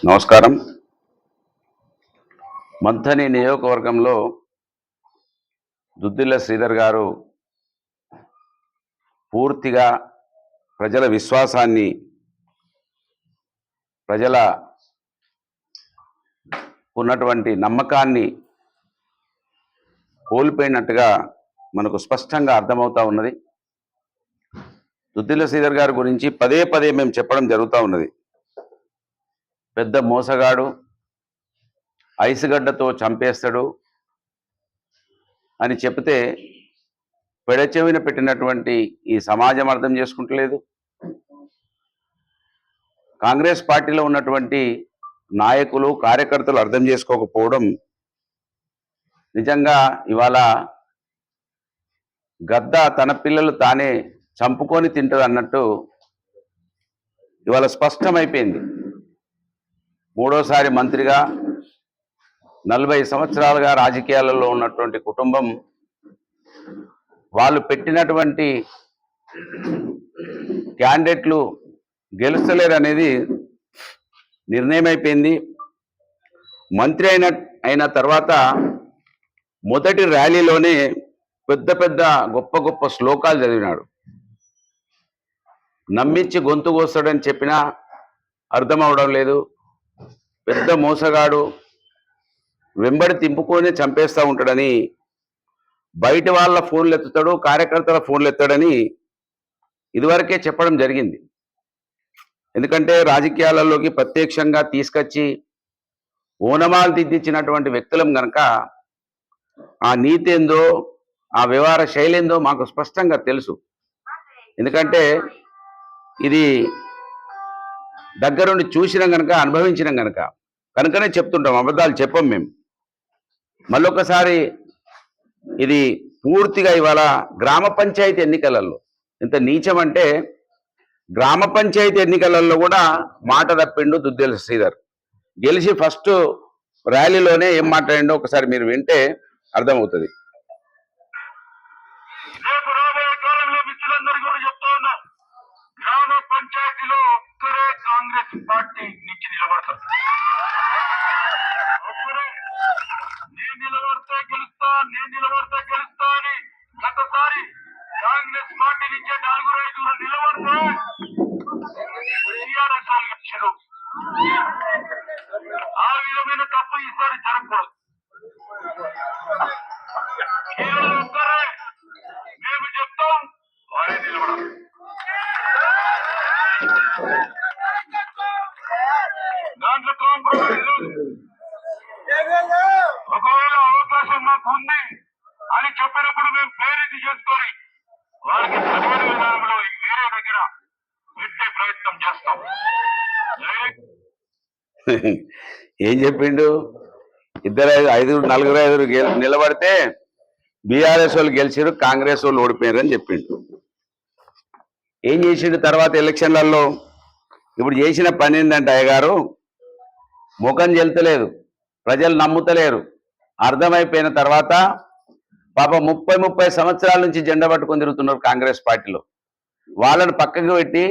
నమస్కారం. మంథని నియోజకవర్గంలో దుద్దిల్ల శ్రీధర్ గారు పూర్తిగా ప్రజల విశ్వాసాన్ని, ప్రజల ఉన్నటువంటి నమ్మకాన్ని కోల్పోయినట్టుగా మనకు స్పష్టంగా అర్థమవుతా ఉన్నది. దుద్దిల్ల శ్రీధర్ గారి గురించి పదే పదే మేము చెప్పడం జరుగుతూ ఉన్నది. పెద్ద మోసగాడు, ఐసుగడ్డతో చంపేస్తాడు అని చెప్తే పెడచెవిన పెట్టినటువంటి ఈ సమాజం అర్థం చేసుకుంటలేదు. కాంగ్రెస్ పార్టీలో ఉన్నటువంటి నాయకులు, కార్యకర్తలు అర్థం చేసుకోకపోవడం నిజంగా ఇవాళ గద్ద తన పిల్లలు తానే చంపుకొని తింటుంది అన్నట్టు ఇవాళ స్పష్టమైపోయింది. మూడోసారి మంత్రిగా 40 సంవత్సరాలుగా రాజకీయాలలో ఉన్నటువంటి కుటుంబం వాళ్ళు పెట్టినటువంటి క్యాండిడేట్లు గెలుస్తలేరు అనేది నిర్ణయం అయిపోయింది. మంత్రి అయిన తర్వాత మొదటి ర్యాలీలోనే పెద్ద పెద్ద గొప్ప గొప్ప శ్లోకాలు చదివినాడు. నమ్మించి గొంతు కోస్తాడని చెప్పినా అర్థం అవడం లేదు. పెద్ద మోసగాడు, వెంబడి తింపుకొని చంపేస్తూ ఉంటాడని, బయట వాళ్ళ ఫోన్లు ఎత్తుతాడు, కార్యకర్తల ఫోన్లు ఎత్తాడని ఇదివరకే చెప్పడం జరిగింది. ఎందుకంటే రాజకీయాలలోకి ప్రత్యక్షంగా తీసుకొచ్చి ఓనమాలు దిద్దించినటువంటి వ్యక్తులం కనుక ఆ నీతి ఏందో, ఆ వ్యవహార శైలి ఏందో మాకు స్పష్టంగా తెలుసు. ఎందుకంటే ఇది దగ్గరుండి చూసినాం కనుక, అనుభవించినాం కనుకనే చెప్తుంటాం, అబద్ధాలు చెప్పం మేము. మళ్ళొకసారి ఇది పూర్తిగా ఇవాళ గ్రామ పంచాయతీ ఎన్నికలలో ఎంత నీచం అంటే, గ్రామ పంచాయతీ ఎన్నికలలో కూడా మాట తప్పిండు దుద్దిల్ల శ్రీధర్. గెలిచి ఫస్ట్ ర్యాలీలోనే ఏం మాట్లాడిండో ఒకసారి మీరు వింటే అర్థమవుతుంది. గ్రామ పంచాయతీలో ఒక్కరే కాంగ్రెస్ పార్టీ నుంచి నిలబడతారు. ఒక్కరే నేను నిలబడితే గెలుస్తా అని గతసారి కాంగ్రెస్ పార్టీ నుంచే 4-5 నిలబడితే టీఆర్ఎస్ వాళ్ళు ఇచ్చారు. ఆ విధమైన తప్పు ఈసారి జరగకూడదు. కేవలం ఒక్కరే మేము చెప్తాం, వారే నిలబడాలి. దాంట్లో కాంప్రమైజ్ ఒకవేళ అవకాశం మాకు ఉంది అని చెప్పినప్పుడు మేము ప్రేరిత చేసుకొని వారికి సరైన విధానంలో వేరే దగ్గర పెట్టే ప్రయత్నం చేస్తాం. ఏం చెప్పిండు? 4-5 నిలబడితే బీఆర్ఎస్ వాళ్ళు గెలిచారు, కాంగ్రెస్ వాళ్ళు ఓడిపోయారు అని చెప్పిండు. ఏం చేసిండు తర్వాత ఎలక్షన్లలో? ఇప్పుడు చేసిన పని ఏంటంటే, అయ్యగారు ముఖం చెల్తలేదు, ప్రజలు నమ్ముతలేరు. అర్థమైపోయిన తర్వాత పాప 30 సంవత్సరాల నుంచి జెండా పట్టుకొని తిరుగుతున్నారు కాంగ్రెస్ పార్టీలో. వాళ్ళను పక్కకు పెట్టి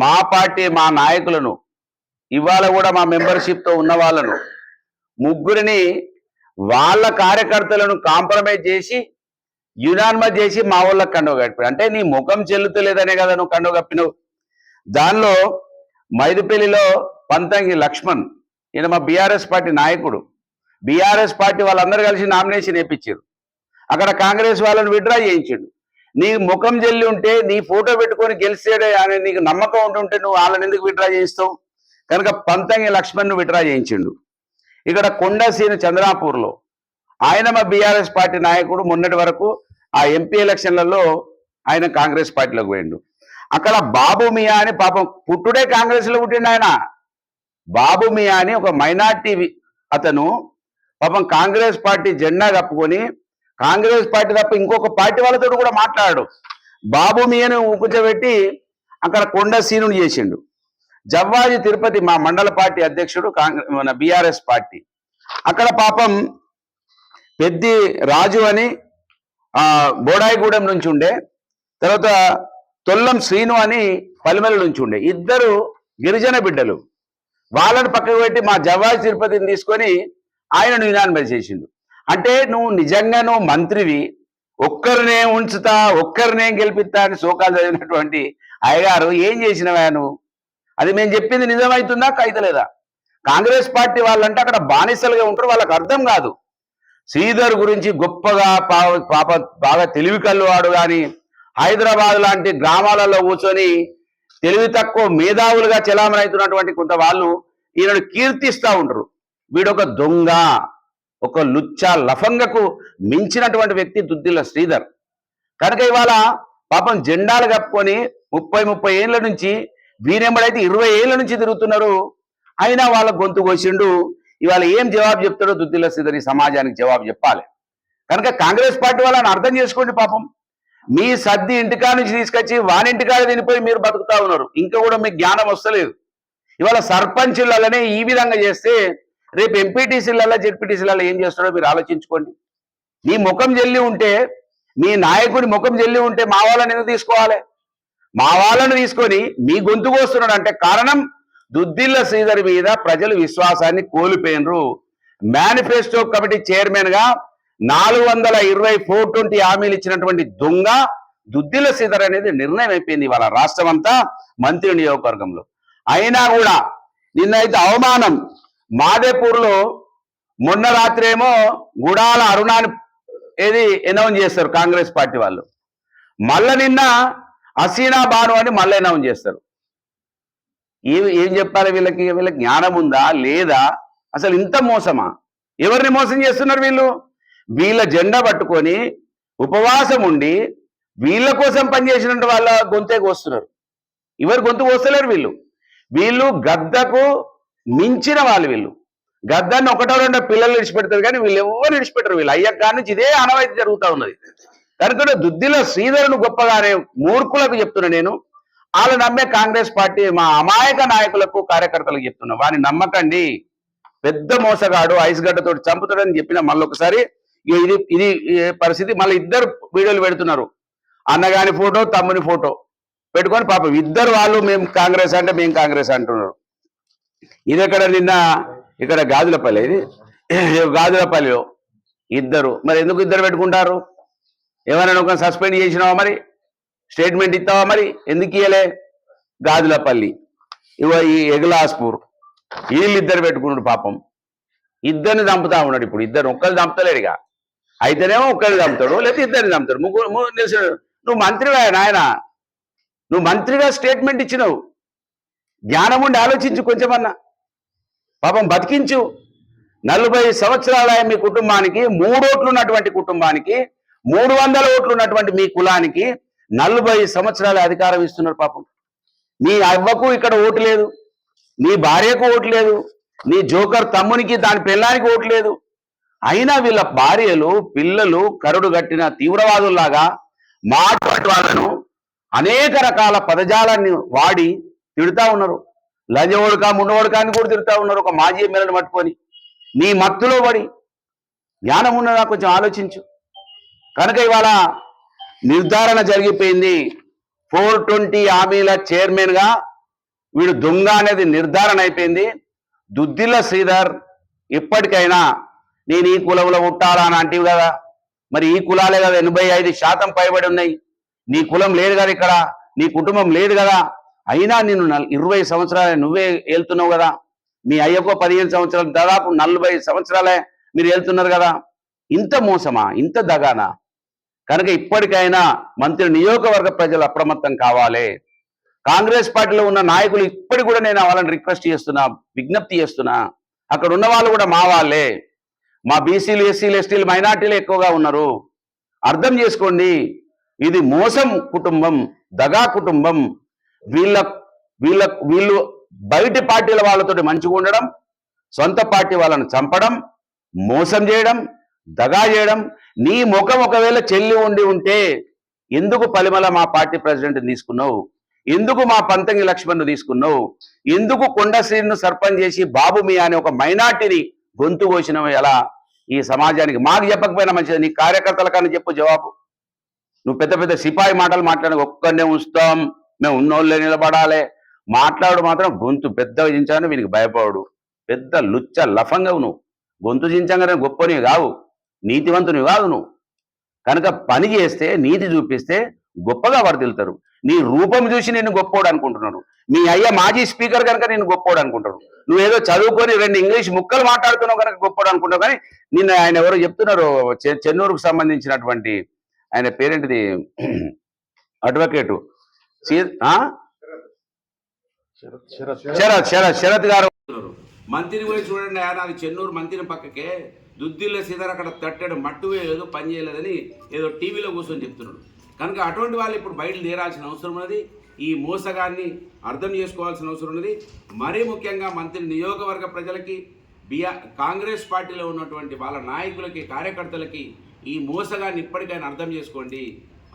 మా పార్టీ, మా నాయకులను, ఇవాళ కూడా మా మెంబర్షిప్తో ఉన్న వాళ్ళను ముగ్గురిని, వాళ్ళ కార్యకర్తలను కాంప్రమైజ్ చేసి యునానిమస్ చేసి మా వాళ్ళకి కండువ కప్పాడు. అంటే నీ ముఖం చెల్లుతలేదనే కదా నువ్వు కండువ కప్పినవు. దానిలో మైదుపల్లిలో పంతంగి లక్ష్మణ్, ఈయన మా బీఆర్ఎస్ పార్టీ నాయకుడు, బీఆర్ఎస్ పార్టీ వాళ్ళందరూ కలిసి నామినేషన్ వేయించారు. అక్కడ కాంగ్రెస్ వాళ్ళని విడ్డ్రా చేయించాడు. నీ ముఖం చెల్లి ఉంటే, నీ ఫోటో పెట్టుకొని గెలిచాడే అని నీకు నమ్మకం ఉంటుంటే నువ్వు వాళ్ళని ఎందుకు విడ్డ్రా చేయిస్తావు? కనుక పంతంగి లక్ష్మణ్ను విడ్డ్రా చేయించిండు. ఇక్కడ కొండసీని చంద్రాపూర్లో ఆయన మా బీఆర్ఎస్ పార్టీ నాయకుడు. మొన్నటి వరకు ఆ ఎంపీ ఎలక్షన్లలో ఆయన కాంగ్రెస్ పార్టీలోకి పోయిండు. అక్కడ బాబు మియా అని, పాపం పుట్టుడే కాంగ్రెస్లో పుట్టిండు ఆయన. బాబు మియా అని ఒక మైనార్టీ అతను పాపం కాంగ్రెస్ పార్టీ జెండా కప్పుకొని, కాంగ్రెస్ పార్టీ తప్ప ఇంకొక పార్టీ వాళ్ళతో కూడా మాట్లాడాడు. బాబు మియాని కూర్చోబెట్టి అక్కడ కొండ సీనుని చేసిండు. జవ్వాజి తిరుపతి మా మండల పార్టీ అధ్యక్షుడు, మన బీఆర్ఎస్ పార్టీ. అక్కడ పాపం పెద్ది రాజు అని బోడాయిగూడెం నుంచి ఉండే, తర్వాత తొల్లం శ్రీను అని పలిమెల నుంచి ఉండే, ఇద్దరు గిరిజన బిడ్డలు. వాళ్ళని పక్కకు పెట్టి మా జవాజ్ తిరుపతిని తీసుకొని ఆయనను యునానిమస్ చేసిండు. అంటే నువ్వు నిజంగా నువ్వు మంత్రివి, ఒక్కరినే ఉంచుతా ఒక్కరినే గెలిపిస్తా అని శోకాలు చదివినటువంటి అయ్యగారు ఏం చేసినవా నువ్వు? అది మేము చెప్పింది నిజమవుతుందా కైతలేదా? కాంగ్రెస్ పార్టీ వాళ్ళంటే అక్కడ బానిసలుగా ఉంటారు, వాళ్ళకి అర్థం కాదు. శ్రీధర్ గురించి గొప్పగా పాప బాగా తెలివి కల్లువాడు కానీ హైదరాబాద్ లాంటి గ్రామాలలో కూర్చొని తెలివి తక్కువ మేధావులుగా చెలామణి అవుతున్నటువంటి కొంత వాళ్ళు ఈయనను కీర్తిస్తూ ఉంటారు. వీడొక దొంగ, ఒక లుచ్చా లఫంగకు మించినటువంటి వ్యక్తి దుద్దిల్ల శ్రీధర్. కనుక ఇవాళ పాపం జెండాలు కప్పుకొని 30 ఏళ్ల నుంచి వీరెంబడైతే 20 ఏళ్ల నుంచి తిరుగుతున్నారు. అయినా వాళ్ళ గొంతు కోసిండు. ఇవాళ ఏం జవాబు చెప్తాడో దుద్దిల్ల శ్రీధర్ ఈ సమాజానికి జవాబు చెప్పాలి. కనుక కాంగ్రెస్ పార్టీ వాళ్ళని అర్థం చేసుకోండి. పాపం మీ సర్ది ఇంటికా నుంచి తీసుకొచ్చి వానింటికాడ తినిపోయి మీరు బతుకుతా ఉన్నారు. ఇంకా కూడా మీకు జ్ఞానం వస్తలేదు. ఇవాళ సర్పంచులనే ఈ విధంగా చేస్తే రేపు ఎంపీటీసీలలో జెడ్పీటీసీలలో ఏం చేస్తారో మీరు ఆలోచించుకోండి. మీ ముఖం జల్లి ఉంటే, మీ నాయకుడి ముఖం జల్లి ఉంటే మా వాళ్ళని ఎందుకు తీసుకోవాలి? మా వాళ్ళని తీసుకొని మీ గొంతు కోస్తున్నాడు అంటే కారణం దుద్దిల్ల శ్రీధర్ మీద ప్రజలు విశ్వాసాన్ని కోల్పోయినరు. మేనిఫెస్టో కమిటీ చైర్మన్ గా 420 420 హామీలు ఇచ్చినటువంటి దొంగ దుద్దిల్ల శ్రీధర్ అనేది నిర్ణయం అయిపోయింది ఇవాళ రాష్ట్రం అంతా మంత్రి నియోజకవర్గంలో. అయినా కూడా నిన్నైతే అవమానం. మాదేపూర్లో మొన్న రాత్రి ఏమో గుడాల అరుణాన్ని ఏది అనౌన్స్ చేస్తారు కాంగ్రెస్ పార్టీ వాళ్ళు. మళ్ళా నిన్న హసీనా బాను అని మళ్ళీ అనౌన్స్ చేస్తారు. ఏం చెప్పాలి వీళ్ళకి? వీళ్ళకి జ్ఞానం ఉందా లేదా? అసలు ఇంత మోసమా? ఎవరిని మోసం చేస్తున్నారు వీళ్ళు? వీళ్ళ జెండా పట్టుకొని ఉపవాసం ఉండి వీళ్ళ కోసం పనిచేసినట్టు వాళ్ళ గొంతే కోస్తున్నారు. ఎవరు గొంతు కోస్తలేరు వీళ్ళు. వీళ్ళు గద్దకు మించిన వాళ్ళు. వీళ్ళు గద్దాన్ని ఒకటో రెండో పిల్లలు విడిచిపెడతారు కానీ వీళ్ళు ఎవరు విడిచిపెట్టరు. వీళ్ళు అయ్యక్క నుంచి ఇదే ఆనవాయితీ జరుగుతూ ఉన్నది. కనుక దుద్దిల్ల శ్రీధరును గొప్పగానే మూర్ఖులకు చెప్తున్నా నేను. వాళ్ళు నమ్మే కాంగ్రెస్ పార్టీ మా అమాయక నాయకులకు కార్యకర్తలకు చెప్తున్నా, వాడిని నమ్మకండి. పెద్ద మోసగాడు, ఐస్ గడ్డతో చంపుతాడని చెప్పిన మళ్ళొకసారి ఇది ఇది పరిస్థితి. మళ్ళీ ఇద్దరు వీడియోలు పెడుతున్నారు, అన్నగాని ఫోటో తమ్ముని ఫోటో పెట్టుకొని పాపం ఇద్దరు వాళ్ళు మేము కాంగ్రెస్ అంటే మేము కాంగ్రెస్ అంటున్నారు. ఇది ఎక్కడ? నిన్న ఇక్కడ గాజులపల్లి, ఇది గాజులపల్లిలో ఇద్దరు. మరి ఎందుకు ఇద్దరు పెట్టుకుంటారు? ఏమైనా ఒక సస్పెండ్ చేసినావా? మరి స్టేట్మెంట్ ఇస్తావా? మరి ఎందుకు ఇయ్యలే? గాజులపల్లి ఇగో ఈ ఎగ్లాస్పూర్ వీళ్ళిద్దరు పెట్టుకున్నాడు. పాపం ఇద్దరిని చంపుతా ఉన్నాడు. ఇప్పుడు ఇద్దరు ఒక్కరిని చంపుతలేడు. ఇక అయితేనేమో ఒక్కరిని చంపుతాడు, లేకపోతే ఇద్దరిని చంపుతాడు. ముగ్గురు నిలిచాడు. నువ్వు మంత్రివా నాయన? నువ్వు మంత్రిగా స్టేట్మెంట్ ఇచ్చినావు. జ్ఞానం ఉండి ఆలోచించు కొంచెమన్నా. పాపం బతికించు. 40 సంవత్సరాల మీ కుటుంబానికి 3 ఓట్లు ఉన్నటువంటి కుటుంబానికి 300 ఓట్లు ఉన్నటువంటి మీ కులానికి 40 సంవత్సరాల అధికారం ఇస్తున్నారు. పాపం నీ అవ్వకు ఇక్కడ ఓటు లేదు, నీ భార్యకు ఓటు లేదు, నీ జోకర్ తమ్మునికి దాని పిల్లానికి ఓటు లేదు. అయినా వీళ్ళ భార్యలు పిల్లలు కరుడు గట్టిన తీవ్రవాదుల్లాగా మాట్లాడే వాళ్ళను అనేక రకాల పదజాలాన్ని వాడి తిడుతూ ఉన్నారు. లంజఓడక ముండోడకాన్ని కూడా తిడుతూ ఉన్నారు. ఒక మాజీ ఎమ్మెల్యేని పట్టుకొని నీ మత్తులో పడి. జ్ఞానం ఉన్నదా? కొంచెం ఆలోచించు. కనుక ఇవాళ నిర్ధారణ జరిగిపోయింది. 420 హామీల చైర్మన్ గా వీడు దొంగ అనేది నిర్ధారణ అయిపోయింది. దుద్దిల్ల శ్రీధర్ ఇప్పటికైనా నేను ఈ కులంలో ఉంటాడా అని అంటివి కదా, మరి ఈ కులాలే కదా 85% పైబడి ఉన్నాయి. నీ కులం లేదు కదా, ఇక్కడ నీ కుటుంబం లేదు కదా. అయినా నేను 20 సంవత్సరాలే నువ్వే వెళ్తున్నావు కదా. మీ అయ్యకో 15 సంవత్సరాలు, దాదాపు 40 సంవత్సరాలే మీరు వెళ్తున్నారు కదా. ఇంత మోసమా? ఇంత దగానా? కనుక ఇప్పటికైనా మంత్రి నియోజకవర్గ ప్రజలు అప్రమత్తం కావాలి. కాంగ్రెస్ పార్టీలో ఉన్న నాయకులు ఇప్పటికి కూడా నేను వాళ్ళని రిక్వెస్ట్ చేస్తున్నా, విజ్ఞప్తి చేస్తున్నా. అక్కడ ఉన్న వాళ్ళు కూడా మా వాళ్ళే. మా బీసీలు, ఎస్సీలు, ఎస్టీలు, మైనార్టీలు ఎక్కువగా ఉన్నారు. అర్థం చేసుకోండి. ఇది మోసం కుటుంబం, దగా కుటుంబం. వీళ్ళు బయటి పార్టీల వాళ్ళతో మంచిగా ఉండడం, సొంత పార్టీ వాళ్ళని చంపడం, మోసం చేయడం, దగా చేయడం. నీ ముఖం ఒకవేళ చెల్లి ఉంటే ఎందుకు పలిమల మా పార్టీ ప్రెసిడెంట్ తీసుకున్నావు? ఎందుకు మా పంతంగి లక్ష్మణ్ను తీసుకున్నావు? ఎందుకు కొండశ్రీను సర్పంచ్ చేసి బాబు మీ అనే ఒక మైనార్టీని గొంతు కోసినవు? ఎలా ఈ సమాజానికి? మాకు చెప్పకపోయినా మంచిది, నీ కార్యకర్తల కానీ చెప్పు జవాబు. నువ్వు పెద్ద పెద్ద సిపాయి మాటలు మాట్లాడి ఒక్కనే ఉంచుతాం, మేము ఉన్నోళ్ళే నిలబడాలి, మాట్లాడు మాత్రం గొంతు పెద్దగా చించాను, వీనికి భయపడు. పెద్ద లుచ్చ లఫంగా నువ్వు. గొంతు చించంగానే గొప్పనివి కావు, నీతివంతునివి కాదు నువ్వు. కనుక పని చేస్తే, నీతి చూపిస్తే గొప్పగా వర్దిల్తారు. నీ రూపం చూసి నేను గొప్పోడు అనుకుంటున్నాను. మీ అయ్య మాజీ స్పీకర్ కనుక నేను గొప్పోడు అనుకుంటాడు. నువ్వేదో చదువుకొని 2 ఇంగ్లీష్ ముక్కలు మాట్లాడుతున్నావు కనుక గొప్పోడు అనుకుంటావు. కానీ నిన్న ఆయన ఎవరో చెప్తున్నారు, చెన్నూరుకు సంబంధించినటువంటి ఆయన పేరేంటిది, అడ్వకేటు శరత్ గారు. మంత్రిని కూడా చూడండి, నాది చెన్నూరు మంత్రిని పక్కకే దుద్దిల్ల సీతారు అక్కడ తట్టాడు, మట్టు వేయలేదు, పని చేయలేదని ఏదో టీవీలో కూర్చొని చెప్తున్నాడు. కనుక అటువంటి వాళ్ళు ఇప్పుడు బయటకు తీరాల్సిన అవసరం ఉన్నది. ఈ మోసగాన్ని అర్థం చేసుకోవాల్సిన అవసరం ఉన్నది. మరీ ముఖ్యంగా మంత్రి నియోజకవర్గ ప్రజలకి, కాంగ్రెస్ పార్టీలో ఉన్నటువంటి వాళ్ళ నాయకులకి, కార్యకర్తలకి ఈ మోసగాన్ని ఇప్పటికైనా అర్థం చేసుకోండి.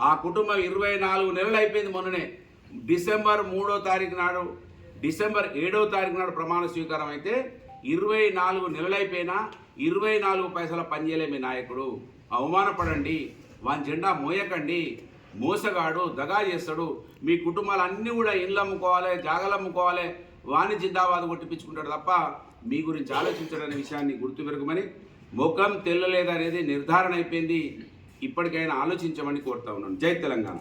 ఆ కుటుంబం 24 నెలలు అయిపోయింది. మొన్ననే డిసెంబర్ 3వ తారీఖు నాడు, డిసెంబర్ 7వ తారీఖు నాడు ప్రమాణ స్వీకారం అయితే 24 నెలలు అయిపోయినా 24 పైసల పనిచేయలే మీ నాయకుడు. అవమానపడండి, వాని జెండా మోయకండి. మోసగాడు, దగా చేస్తాడు. మీ కుటుంబాలన్నీ కూడా ఇండ్లు అమ్ముకోవాలి, జాగాలు అమ్ముకోవాలి, వాణి జిందాబాద్ కొట్టిపించుకుంటాడు తప్ప మీ గురించి ఆలోచించడనే విషయాన్ని గుర్తుపెరగమని, ముఖం తెల్లలేదనేది నిర్ధారణ అయిపోయింది. ఇప్పటికైనా ఆలోచించమని కోరుతా ఉన్నాను. జై తెలంగాణ.